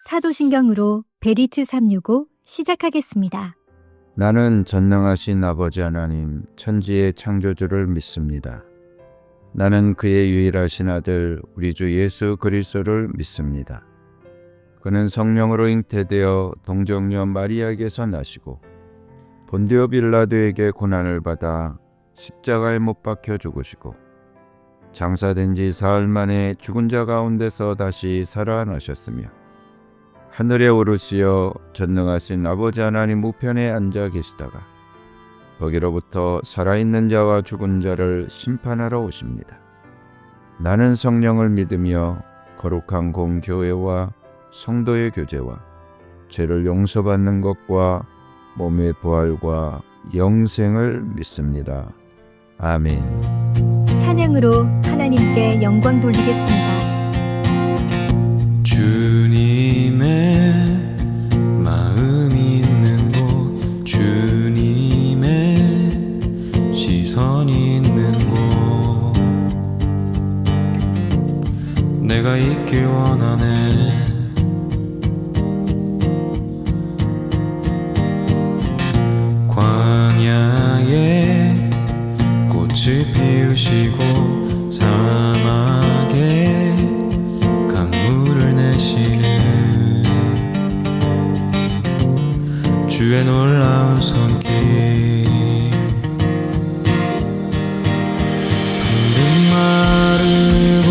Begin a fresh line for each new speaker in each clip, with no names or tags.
사도신경으로 베리트 365 시작하겠습니다.
나는 전능하신 아버지 하나님 천지의 창조주를 믿습니다. 나는 그의 유일하신 아들 우리 주 예수 그리스도를 믿습니다. 그는 성령으로 잉태되어 동정녀 마리아에게서 나시고 본디오 빌라도에게 고난을 받아 십자가에 못 박혀 죽으시고 장사된 지 사흘 만에 죽은 자 가운데서 다시 살아나셨으며 하늘에 오르시어 전능하신 아버지 하나님 우편에 앉아 계시다가 거기로부터 살아있는 자와 죽은 자를 심판하러 오십니다. 나는 성령을 믿으며 거룩한 공교회와 성도의 교제와 죄를 용서받는 것과 몸의 부활과 영생을 믿습니다. 아멘.
찬양으로 하나님께 영광 돌리겠습니다.
주님의 마음이 있는 곳, 주님의 시선이 있는 곳, 내가 있길 원하네. 광야에 꽃을 피우시고 사막에 강물을 내시는 주의 놀라운 손길, 풀은 마르고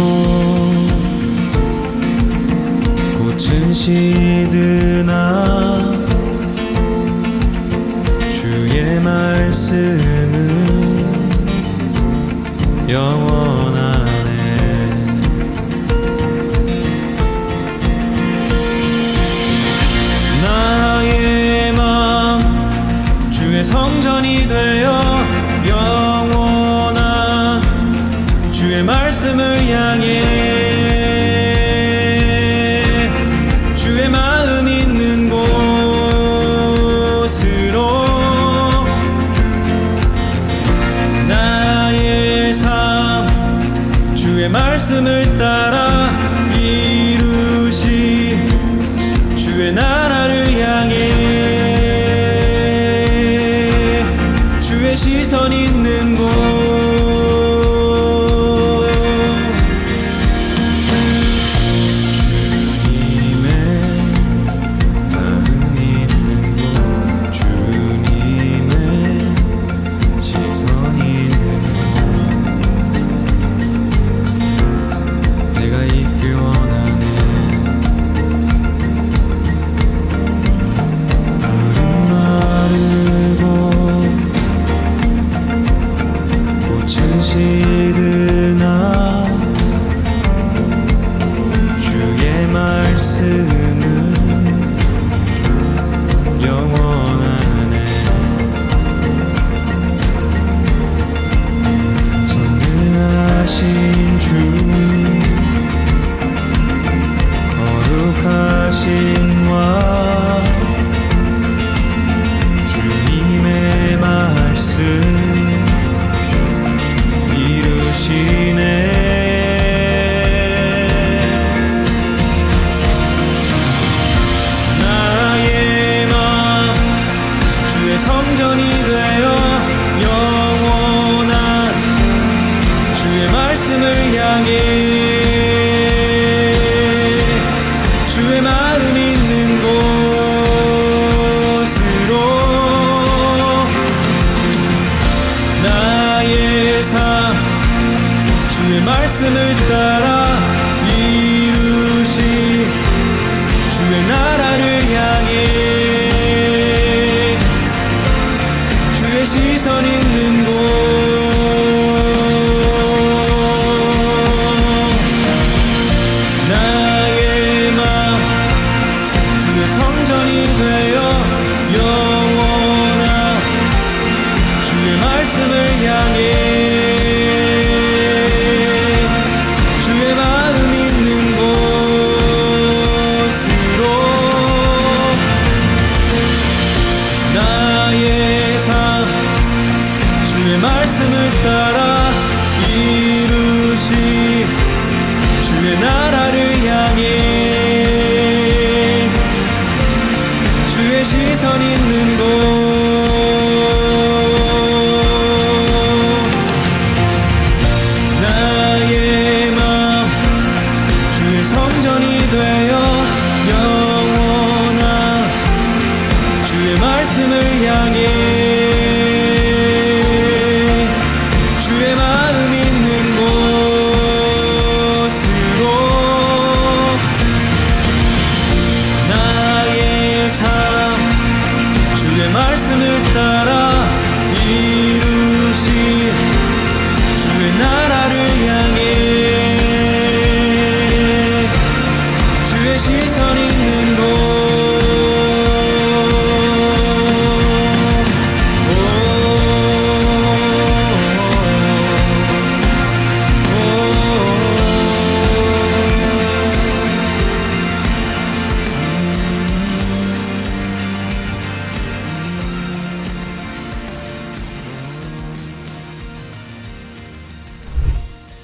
꽃은 시드나 주의 말씀은 영원하네. 나의 맘 주의 성전이 되어 영원한 주의 말씀을 향해 주의 마음 있는 곳으로 나의 삶 주의 말씀을 따라 이루시 주의 나라를 향해 주의 시선 있는 곳, 주님의 마음이 있는 곳, 주님의 시선이 있는 곳, 내가 있길 원하네. 풀은 마르고 꽃은 시드나 주의 말씀은 영원하네. 전능하신 주 거룩하신 왕 주님의 말씀 이루시네. 나의 맘 주의 성전이 되어 영원한 주의 말씀을 향해 주의 마음 있는 곳으로 나의 삶 주의 말씀을 따라 이루시 주의 나라를 향해 주의 시선 있는 곳, 나의 맘 주의 성전이 되어 영원한 주의 말씀을 향해 주의 마음 있는 곳으로 나의 삶 주의 말씀을 따라 이루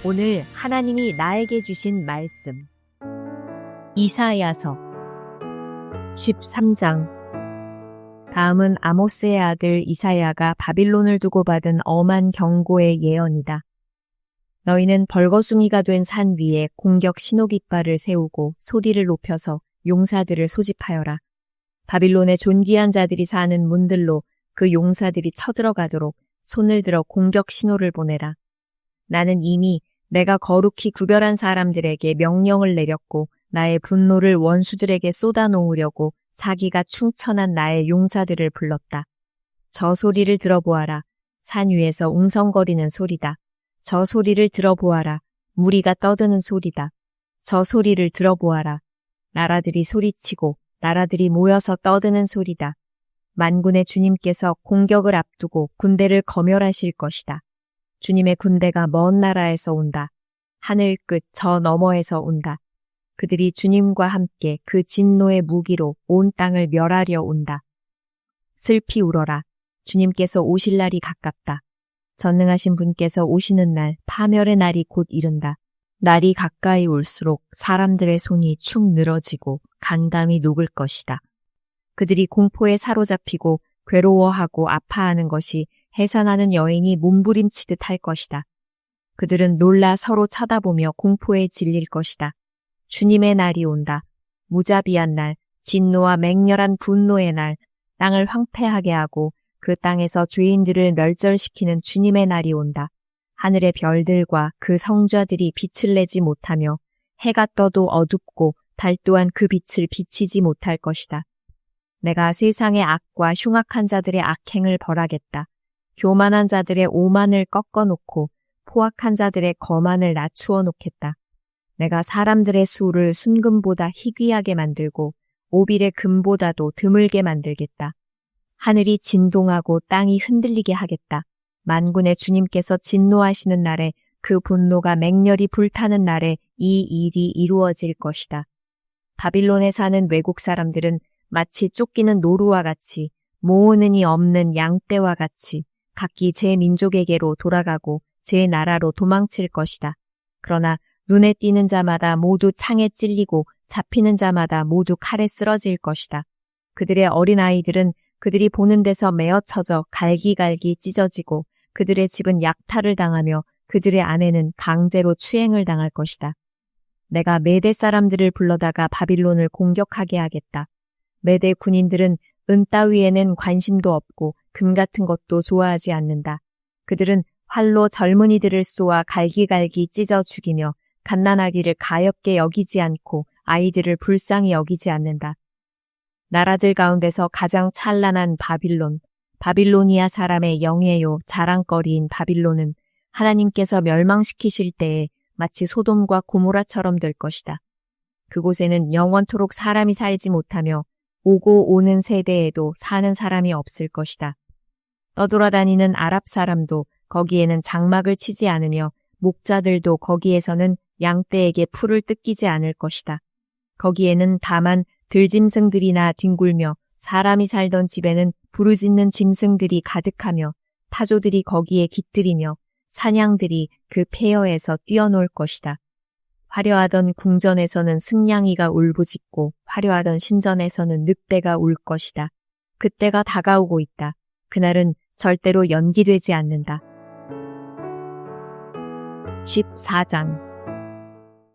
오늘 하나님이 나에게 주신 말씀. 이사야서 13장. 다음은 아모스의 아들 이사야가 바빌론을 두고 받은 엄한 경고의 예언이다. 너희는 벌거숭이가 된 산 위에 공격 신호깃발을 세우고 소리를 높여서 용사들을 소집하여라. 바빌론의 존귀한 자들이 사는 문들로 그 용사들이 쳐들어가도록 손을 들어 공격 신호를 보내라. 나는 이미 내가 거룩히 구별한 사람들에게 명령을 내렸고 나의 분노를 원수들에게 쏟아놓으려고 사기가 충천한 나의 용사들을 불렀다. 저 소리를 들어보아라. 산 위에서 웅성거리는 소리다. 저 소리를 들어보아라. 무리가 떠드는 소리다. 저 소리를 들어보아라. 나라들이 소리치고 나라들이 모여서 떠드는 소리다. 만군의 주님께서 공격을 앞두고 군대를 검열하실 것이다. 주님의 군대가 먼 나라에서 온다. 하늘 끝 저 너머에서 온다. 그들이 주님과 함께 그 진노의 무기로 온 땅을 멸하려 온다. 슬피 울어라. 주님께서 오실 날이 가깝다. 전능하신 분께서 오시는 날, 파멸의 날이 곧 이른다. 날이 가까이 올수록 사람들의 손이 축 늘어지고 간담이 녹을 것이다. 그들이 공포에 사로잡히고 괴로워하고 아파하는 것이 해산하는 여인이 몸부림치듯 할 것이다. 그들은 놀라 서로 쳐다보며 공포에 질릴 것이다. 주님의 날이 온다. 무자비한 날, 진노와 맹렬한 분노의 날, 땅을 황폐하게 하고 그 땅에서 죄인들을 멸절시키는 주님의 날이 온다. 하늘의 별들과 그 성좌들이 빛을 내지 못하며 해가 떠도 어둡고 달 또한 그 빛을 비치지 못할 것이다. 내가 세상의 악과 흉악한 자들의 악행을 벌하겠다. 교만한 자들의 오만을 꺾어놓고 포악한 자들의 거만을 낮추어 놓겠다. 내가 사람들의 수를 순금보다 희귀하게 만들고 오빌의 금보다도 드물게 만들겠다. 하늘이 진동하고 땅이 흔들리게 하겠다. 만군의 주님께서 진노하시는 날에 그 분노가 맹렬히 불타는 날에 이 일이 이루어질 것이다. 바빌론에 사는 외국 사람들은 마치 쫓기는 노루와 같이 모으는 이 없는 양떼와 같이 각기 제 민족에게로 돌아가고 제 나라로 도망칠 것이다. 그러나 눈에 띄는 자마다 모두 창에 찔리고 잡히는 자마다 모두 칼에 쓰러질 것이다. 그들의 어린아이들은 그들이 보는 데서 메어쳐져 갈기갈기 찢어지고 그들의 집은 약탈을 당하며 그들의 아내는 강제로 추행을 당할 것이다. 내가 메대 사람들을 불러다가 바빌론을 공격하게 하겠다. 메대 군인들은 은 따위에는 관심도 없고 금 같은 것도 좋아하지 않는다. 그들은 활로 젊은이들을 쏘아 갈기갈기 찢어 죽이며 갓난아기를 가엾게 여기지 않고 아이들을 불쌍히 여기지 않는다. 나라들 가운데서 가장 찬란한 바빌론, 바빌로니아 사람의 영예요 자랑거리인 바빌론은 하나님께서 멸망시키실 때에 마치 소돔과 고모라처럼 될 것이다. 그곳에는 영원토록 사람이 살지 못하며 오고 오는 세대에도 사는 사람이 없을 것이다. 떠돌아다니는 아랍 사람도 거기에는 장막을 치지 않으며 목자들도 거기에서는 양떼에게 풀을 뜯기지 않을 것이다. 거기에는 다만 들짐승들이나 뒹굴며 사람이 살던 집에는 부르짖는 짐승들이 가득하며 타조들이 거기에 깃들이며 사냥들이 그 폐허에서 뛰어놀 것이다. 화려하던 궁전에서는 승냥이가 울부짖고 화려하던 신전에서는 늑대가 울 것이다. 그때가 다가오고 있다. 그날은 절대로 연기되지 않는다. 14장.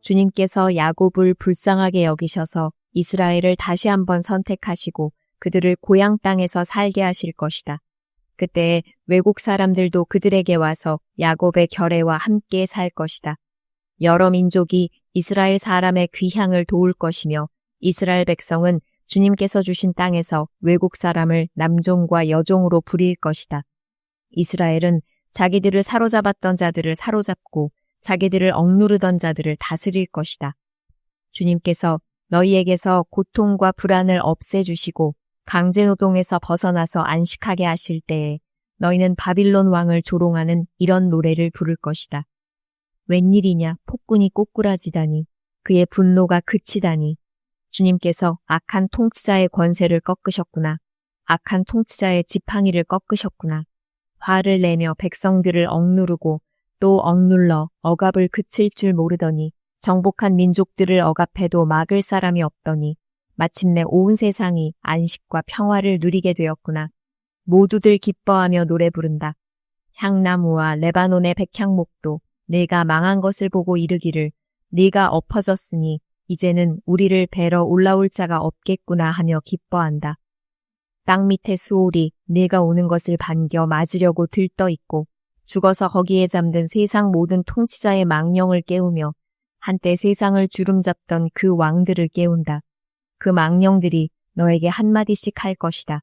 주님께서 야곱을 불쌍하게 여기셔서 이스라엘을 다시 한번 선택하시고 그들을 고향 땅에서 살게 하실 것이다. 그때 외국 사람들도 그들에게 와서 야곱의 결례와 함께 살 것이다. 여러 민족이 이스라엘 사람의 귀향을 도울 것이며 이스라엘 백성은 주님께서 주신 땅에서 외국 사람을 남종과 여종으로 부릴 것이다. 이스라엘은 자기들을 사로잡았던 자들을 사로잡고 자기들을 억누르던 자들을 다스릴 것이다. 주님께서 너희에게서 고통과 불안을 없애주시고 강제노동에서 벗어나서 안식하게 하실 때에 너희는 바빌론 왕을 조롱하는 이런 노래를 부를 것이다. 웬일이냐 폭군이 꼬꾸라지다니 그의 분노가 그치다니 주님께서 악한 통치자의 권세를 꺾으셨구나. 악한 통치자의 지팡이를 꺾으셨구나. 화를 내며 백성들을 억누르고 또 억눌러 억압을 그칠 줄 모르더니 정복한 민족들을 억압해도 막을 사람이 없더니 마침내 온 세상이 안식과 평화를 누리게 되었구나. 모두들 기뻐하며 노래 부른다. 향나무와 레바논의 백향목도 내가 망한 것을 보고 이르기를 네가 엎어졌으니 이제는 우리를 뵈러 올라올 자가 없겠구나 하며 기뻐한다. 땅 밑의 수올이 네가 오는 것을 반겨 맞으려고 들떠 있고 죽어서 거기에 잠든 세상 모든 통치자의 망령을 깨우며 한때 세상을 주름잡던 그 왕들을 깨운다. 그 망령들이 너에게 한마디씩 할 것이다.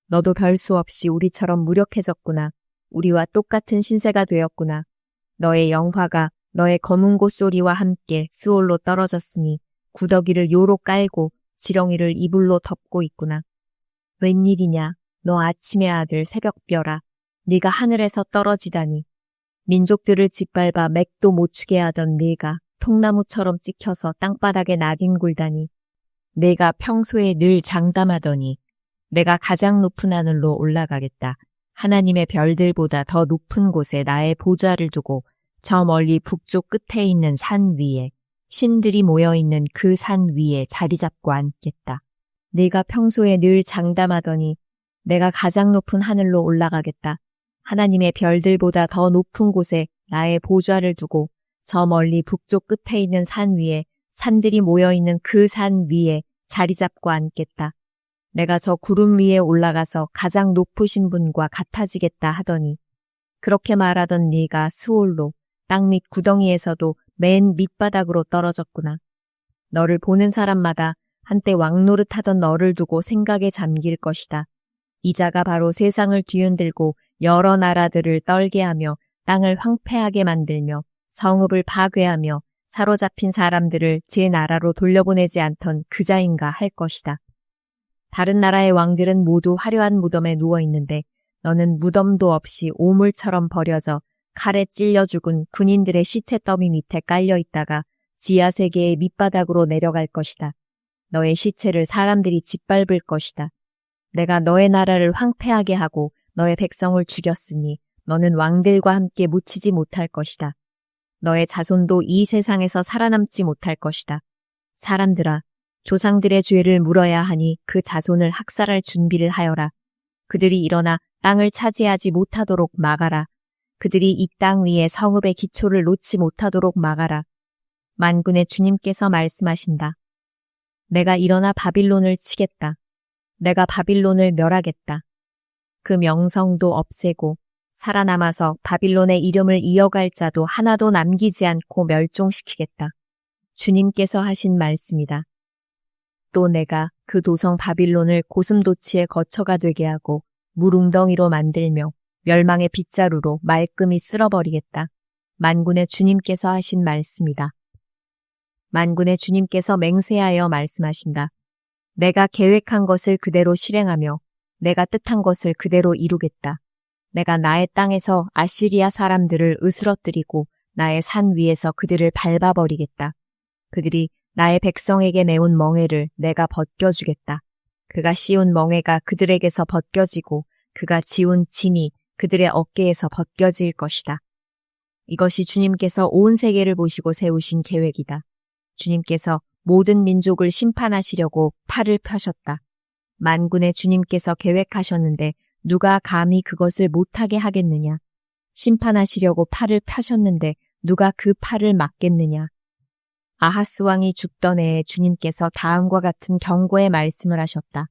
너도 별 수 없이 우리처럼 무력해졌구나. 우리와 똑같은 신세가 되었구나. 너의 영화가 너의 검은 곳소리와 함께 수올로 떨어졌으니 구더기를 요로 깔고 지렁이를 이불로 덮고 있구나. 웬일이냐, 너 아침의 아들 새벽별아. 네가 하늘에서 떨어지다니. 민족들을 짓밟아 맥도 못 추게 하던 네가 통나무처럼 찍혀서 땅바닥에 나뒹굴다니. 내가 평소에 늘 장담하더니 내가 가장 높은 하늘로 올라가겠다. 하나님의 별들보다 더 높은 곳에 나의 보좌를 두고 저 멀리 북쪽 끝에 있는 산 위에 신들이 모여있는 그 산 위에 자리 잡고 앉겠다. 내가 평소에 늘 장담하더니 내가 가장 높은 하늘로 올라가겠다. 하나님의 별들보다 더 높은 곳에 나의 보좌를 두고 저 멀리 북쪽 끝에 있는 산 위에 산들이 모여있는 그 산 위에 자리 잡고 앉겠다. 내가 저 구름 위에 올라가서 가장 높으신 분과 같아지겠다 하더니 그렇게 말하던 네가 수올로 땅 밑 구덩이에서도 맨 밑바닥으로 떨어졌구나. 너를 보는 사람마다 한때 왕노릇하던 너를 두고 생각에 잠길 것이다. 이 자가 바로 세상을 뒤흔들고 여러 나라들을 떨게 하며 땅을 황폐하게 만들며 성읍을 파괴하며 사로잡힌 사람들을 제 나라로 돌려보내지 않던 그 자인가 할 것이다. 다른 나라의 왕들은 모두 화려한 무덤에 누워있는데 너는 무덤도 없이 오물처럼 버려져 칼에 찔려 죽은 군인들의 시체 더미 밑에 깔려있다가 지하 세계의 밑바닥으로 내려갈 것이다. 너의 시체를 사람들이 짓밟을 것이다. 내가 너의 나라를 황폐하게 하고 너의 백성을 죽였으니 너는 왕들과 함께 묻히지 못할 것이다. 너의 자손도 이 세상에서 살아남지 못할 것이다. 사람들아, 조상들의 죄를 물어야 하니 그 자손을 학살할 준비를 하여라. 그들이 일어나 땅을 차지하지 못하도록 막아라. 그들이 이 땅 위에 성읍의 기초를 놓지 못하도록 막아라. 만군의 주님께서 말씀하신다. 내가 일어나 바빌론을 치겠다. 내가 바빌론을 멸하겠다. 그 명성도 없애고 살아남아서 바빌론의 이름을 이어갈 자도 하나도 남기지 않고 멸종시키겠다. 주님께서 하신 말씀이다. 또 내가 그 도성 바빌론을 고슴도치의 거처가 되게 하고 물웅덩이로 만들며 멸망의 빗자루로 말끔히 쓸어버리겠다. 만군의 주님께서 하신 말씀이다. 만군의 주님께서 맹세하여 말씀하신다. 내가 계획한 것을 그대로 실행하며 내가 뜻한 것을 그대로 이루겠다. 내가 나의 땅에서 아시리아 사람들을 으스러뜨리고 나의 산 위에서 그들을 밟아버리겠다. 그들이 나의 백성에게 메운 멍에를 내가 벗겨주겠다. 그가 씌운 멍에가 그들에게서 벗겨지고 그가 지운 짐이 그들의 어깨에서 벗겨질 것이다. 이것이 주님께서 온 세계를 보시고 세우신 계획이다. 주님께서 모든 민족을 심판하시려고 팔을 펴셨다. 만군의 주님께서 계획하셨는데 누가 감히 그것을 못하게 하겠느냐. 심판하시려고 팔을 펴셨는데 누가 그 팔을 막겠느냐. 아하스 왕이 죽던 해에 주님께서 다음과 같은 경고의 말씀을 하셨다.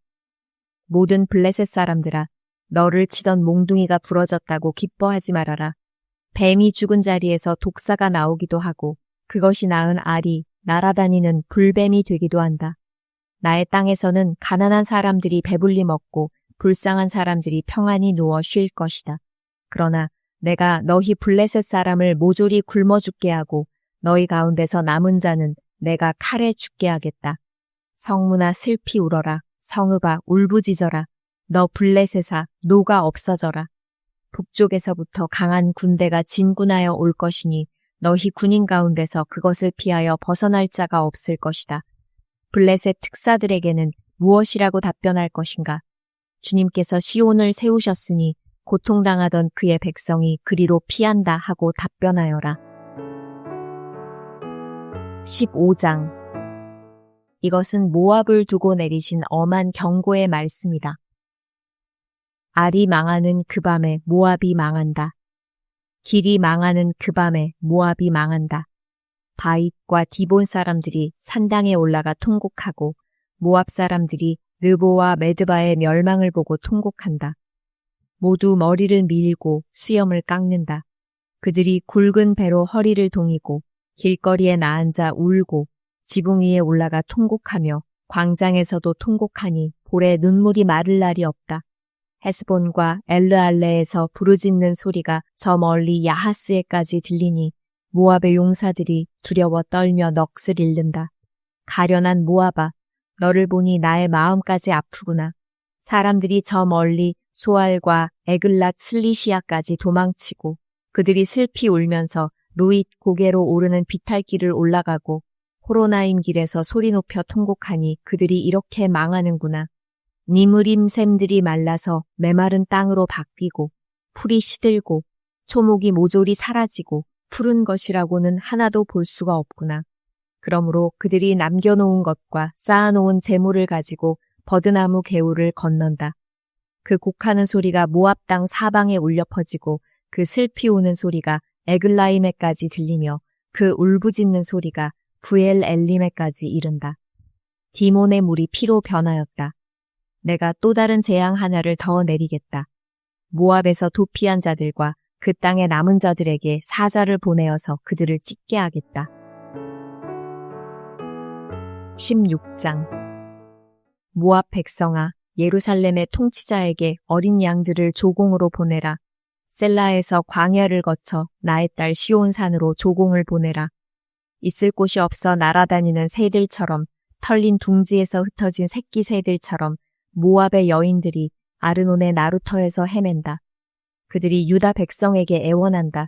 모든 블레셋 사람들아, 너를 치던 몽둥이가 부러졌다고 기뻐하지 말아라. 뱀이 죽은 자리에서 독사가 나오기도 하고 그것이 낳은 알이 날아다니는 불뱀이 되기도 한다. 나의 땅에서는 가난한 사람들이 배불리 먹고 불쌍한 사람들이 평안히 누워 쉴 것이다. 그러나 내가 너희 블레셋 사람을 모조리 굶어 죽게 하고 너희 가운데서 남은 자는 내가 칼에 죽게 하겠다. 성문아 슬피 울어라. 성읍아 울부짖어라. 너 블레셋아 노가 없어져라. 북쪽에서부터 강한 군대가 진군하여 올 것이니 너희 군인 가운데서 그것을 피하여 벗어날 자가 없을 것이다. 블레셋 특사들에게는 무엇이라고 답변할 것인가? 주님께서 시온을 세우셨으니 고통당하던 그의 백성이 그리로 피한다 하고 답변하여라. 15장. 이것은 모압을 두고 내리신 엄한 경고의 말씀이다. 알이 망하는 그 밤에 모압이 망한다. 길이 망하는 그 밤에 모압이 망한다. 바잇과 디본 사람들이 산당에 올라가 통곡하고 모압 사람들이 르보와 메드바의 멸망을 보고 통곡한다. 모두 머리를 밀고 수염을 깎는다. 그들이 굵은 배로 허리를 동이고 길거리에 나앉아 울고 지붕 위에 올라가 통곡하며 광장에서도 통곡하니 볼에 눈물이 마를 날이 없다. 헤스본과 엘르알레에서 부르짖는 소리가 저 멀리 야하스에까지 들리니 모압의 용사들이 두려워 떨며 넋을 잃는다. 가련한 모압아, 너를 보니 나의 마음까지 아프구나. 사람들이 저 멀리 소알과 에글랏 슬리시아까지 도망치고 그들이 슬피 울면서 루잇 고개로 오르는 비탈길을 올라가고 호로나임 길에서 소리 높여 통곡하니 그들이 이렇게 망하는구나. 니므림 샘들이 말라서 메마른 땅으로 바뀌고 풀이 시들고 초목이 모조리 사라지고 푸른 것이라고는 하나도 볼 수가 없구나. 그러므로 그들이 남겨놓은 것과 쌓아놓은 재물을 가지고 버드나무 개울을 건넌다. 그 곡하는 소리가 모압 땅 사방에 울려 퍼지고 그 슬피 우는 소리가 에글라임에까지 들리며 그 울부짖는 소리가 부엘 엘림에까지 이른다. 디몬의 물이 피로 변하였다. 내가 또 다른 재앙 하나를 더 내리겠다. 모압에서 도피한 자들과 그 땅의 남은 자들에게 사자를 보내어서 그들을 찢게 하겠다. 16장. 모압 백성아, 예루살렘의 통치자에게 어린 양들을 조공으로 보내라. 셀라에서 광야를 거쳐 나의 딸 시온산으로 조공을 보내라. 있을 곳이 없어 날아다니는 새들처럼 털린 둥지에서 흩어진 새끼 새들처럼 모압의 여인들이 아르논의 나루터에서 헤맨다. 그들이 유다 백성에게 애원한다.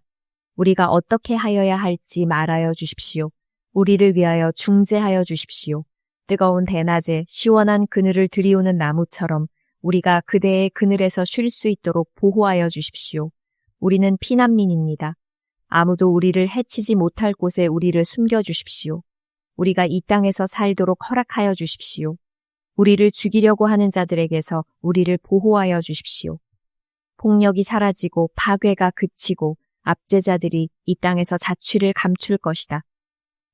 우리가 어떻게 하여야 할지 말하여 주십시오. 우리를 위하여 중재하여 주십시오. 뜨거운 대낮에 시원한 그늘을 들이우는 나무처럼 우리가 그대의 그늘에서 쉴 수 있도록 보호하여 주십시오. 우리는 피난민입니다. 아무도 우리를 해치지 못할 곳에 우리를 숨겨주십시오. 우리가 이 땅에서 살도록 허락하여 주십시오. 우리를 죽이려고 하는 자들에게서 우리를 보호하여 주십시오. 폭력이 사라지고 파괴가 그치고 압제자들이 이 땅에서 자취를 감출 것이다.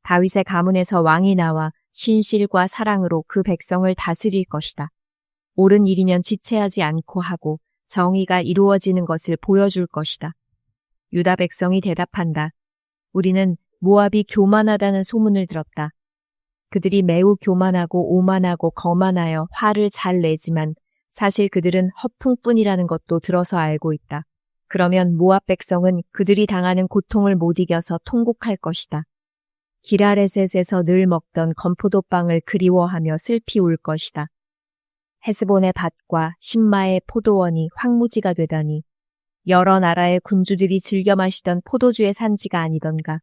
다윗의 가문에서 왕이 나와 신실과 사랑으로 그 백성을 다스릴 것이다. 옳은 일이면 지체하지 않고 하고 정의가 이루어지는 것을 보여줄 것이다. 유다 백성이 대답한다. 우리는 모압이 교만하다는 소문을 들었다. 그들이 매우 교만하고 오만하고 거만하여 화를 잘 내지만 사실 그들은 허풍뿐이라는 것도 들어서 알고 있다. 그러면 모압 백성은 그들이 당하는 고통을 못 이겨서 통곡할 것이다. 기라레셋에서 늘 먹던 건포도빵을 그리워하며 슬피 울 것이다. 헤스본의 밭과 신마의 포도원이 황무지가 되다니 여러 나라의 군주들이 즐겨 마시던 포도주의 산지가 아니던가.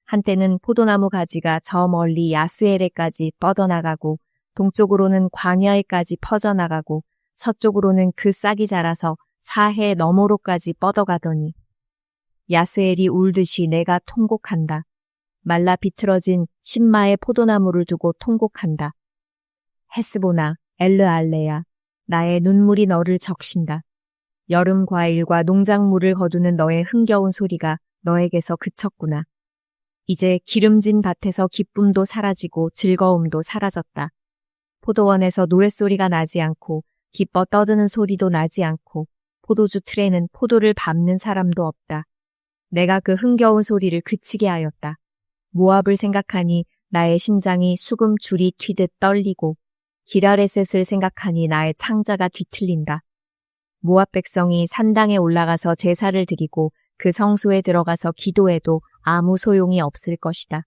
한때는 포도나무 가지가 저 멀리 야스엘에까지 뻗어나가고 동쪽으로는 광야에까지 퍼져나가고 서쪽으로는 그 싹이 자라서 사해 너머로까지 뻗어가더니 야스엘이 울듯이 내가 통곡한다. 말라 비틀어진 신마의 포도나무를 두고 통곡한다. 헤스보나 엘르알레야, 나의 눈물이 너를 적신다. 여름 과일과 농작물을 거두는 너의 흥겨운 소리가 너에게서 그쳤구나. 이제 기름진 밭에서 기쁨도 사라지고 즐거움도 사라졌다. 포도원에서 노랫소리가 나지 않고 기뻐 떠드는 소리도 나지 않고 포도주 틀에는 포도를 밟는 사람도 없다. 내가 그 흥겨운 소리를 그치게 하였다. 모압을 생각하니 나의 심장이 수금 줄이 튀듯 떨리고 기라레셋을 생각하니 나의 창자가 뒤틀린다. 모압 백성이 산당에 올라가서 제사를 드리고 그 성소에 들어가서 기도해도 아무 소용이 없을 것이다.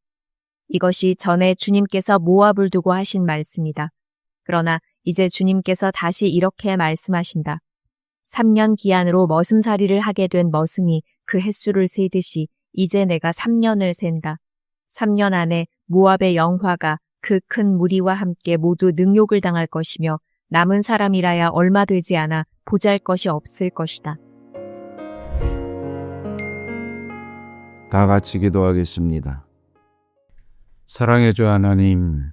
이것이 전에 주님께서 모압을 두고 하신 말씀이다. 그러나 이제 주님께서 다시 이렇게 말씀하신다. 3년 기한으로 머슴살이를 하게 된 머슴이 그 횟수를 세듯이 이제 내가 3년을 센다. 3년 안에 모압의 영화가 그 큰 무리와 함께 모두 능욕을 당할 것이며 남은 사람이라야 얼마 되지 않아 보잘 것이 없을 것이다.
다 같이 기도하겠습니다. 사랑의 주 하나님,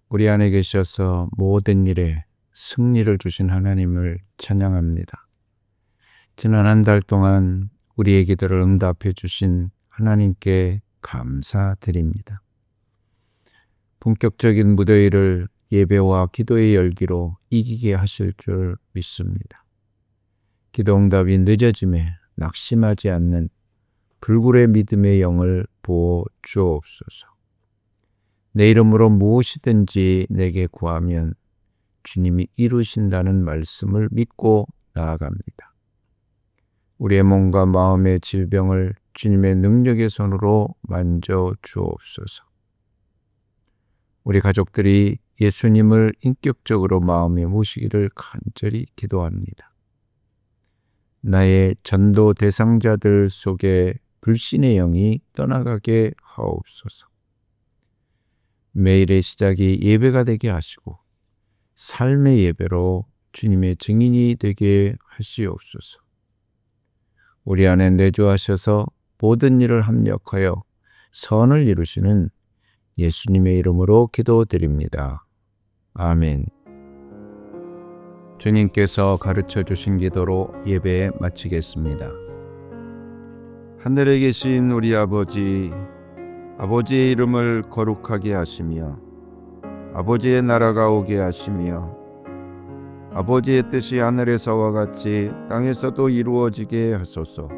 우리 안에 계셔서 모든 일에 승리를 주신 하나님을 찬양합니다. 지난 한 달 동안 우리의 기도를 응답해 주신 하나님께 감사드립니다. 본격적인 무더위를 예배와 기도의 열기로 이기게 하실 줄 믿습니다. 기도 응답이 늦어짐에 낙심하지 않는 불굴의 믿음의 영을 부어 주옵소서. 내 이름으로 무엇이든지 내게 구하면 주님이 이루신다는 말씀을 믿고 나아갑니다. 우리의 몸과 마음의 질병을 주님의 능력의 손으로 만져 주옵소서. 우리 가족들이 예수님을 인격적으로 마음에 모시기를 간절히 기도합니다. 나의 전도 대상자들 속에 불신의 영이 떠나가게 하옵소서. 매일의 시작이 예배가 되게 하시고 삶의 예배로 주님의 증인이 되게 하시옵소서. 우리 안에 내주하셔서 모든 일을 합력하여 선을 이루시는 예수님의 이름으로 기도드립니다. 아멘. 주님께서 가르쳐 주신 기도로 예배 마치겠습니다. 하늘에 계신 우리 아버지, 아버지의 이름을 거룩하게 하시며 아버지의 나라가 오게 하시며 아버지의 뜻이 하늘에서와 같이 땅에서도 이루어지게 하소서.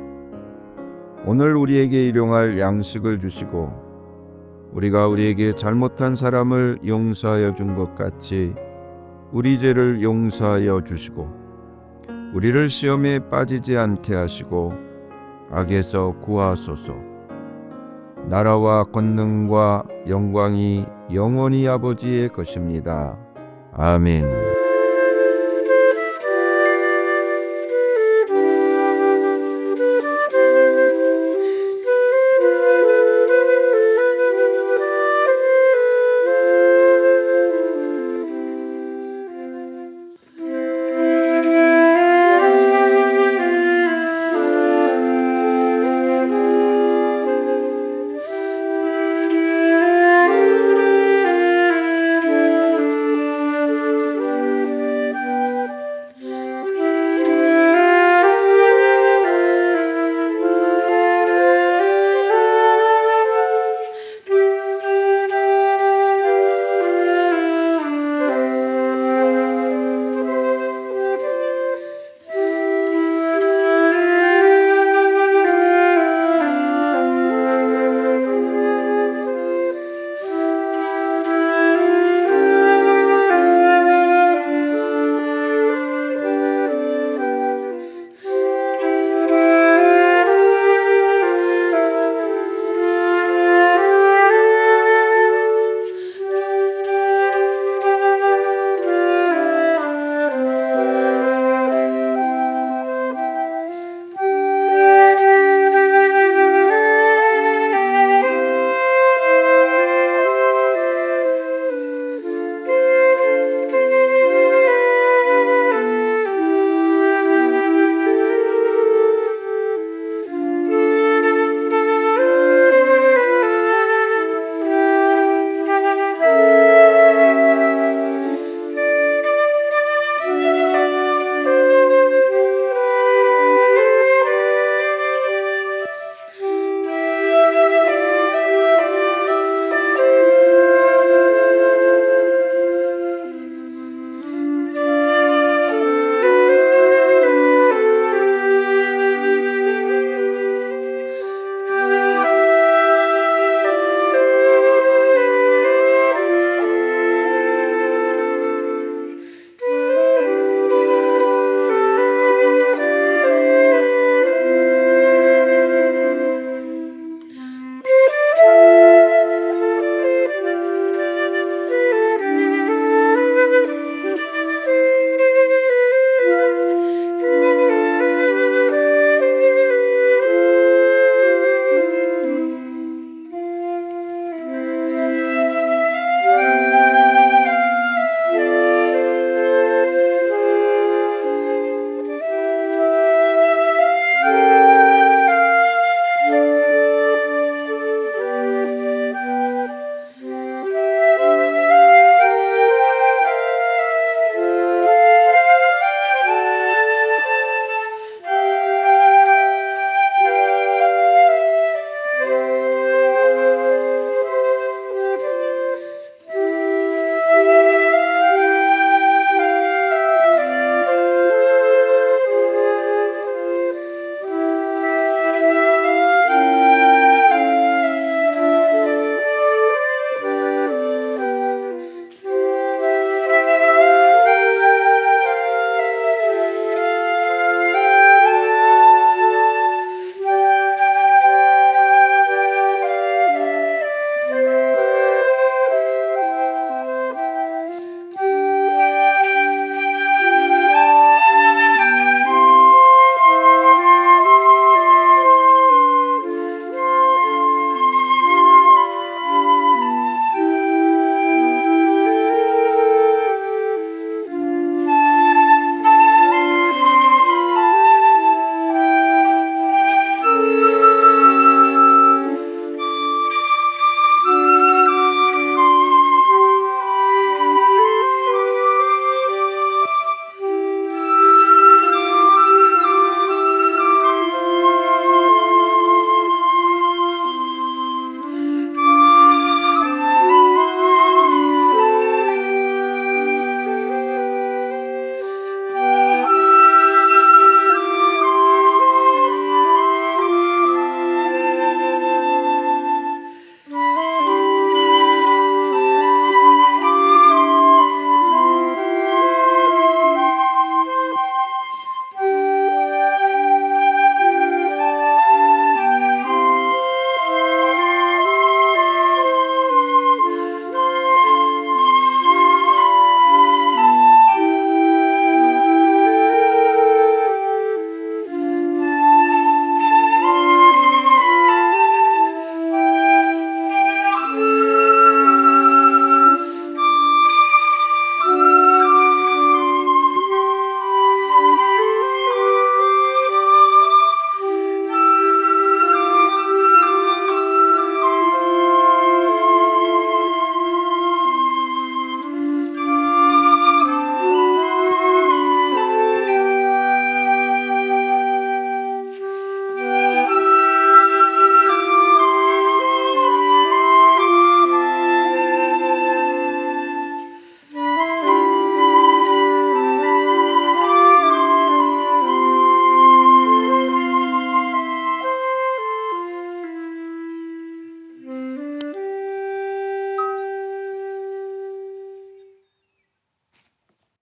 오늘 우리에게 일용할 양식을 주시고 우리가 우리에게 잘못한 사람을 용서하여 준 것 같이 우리 죄를 용서하여 주시고 우리를 시험에 빠지지 않게 하시고 악에서 구하소서. 나라와 권능과 영광이 영원히 아버지의 것입니다. 아멘.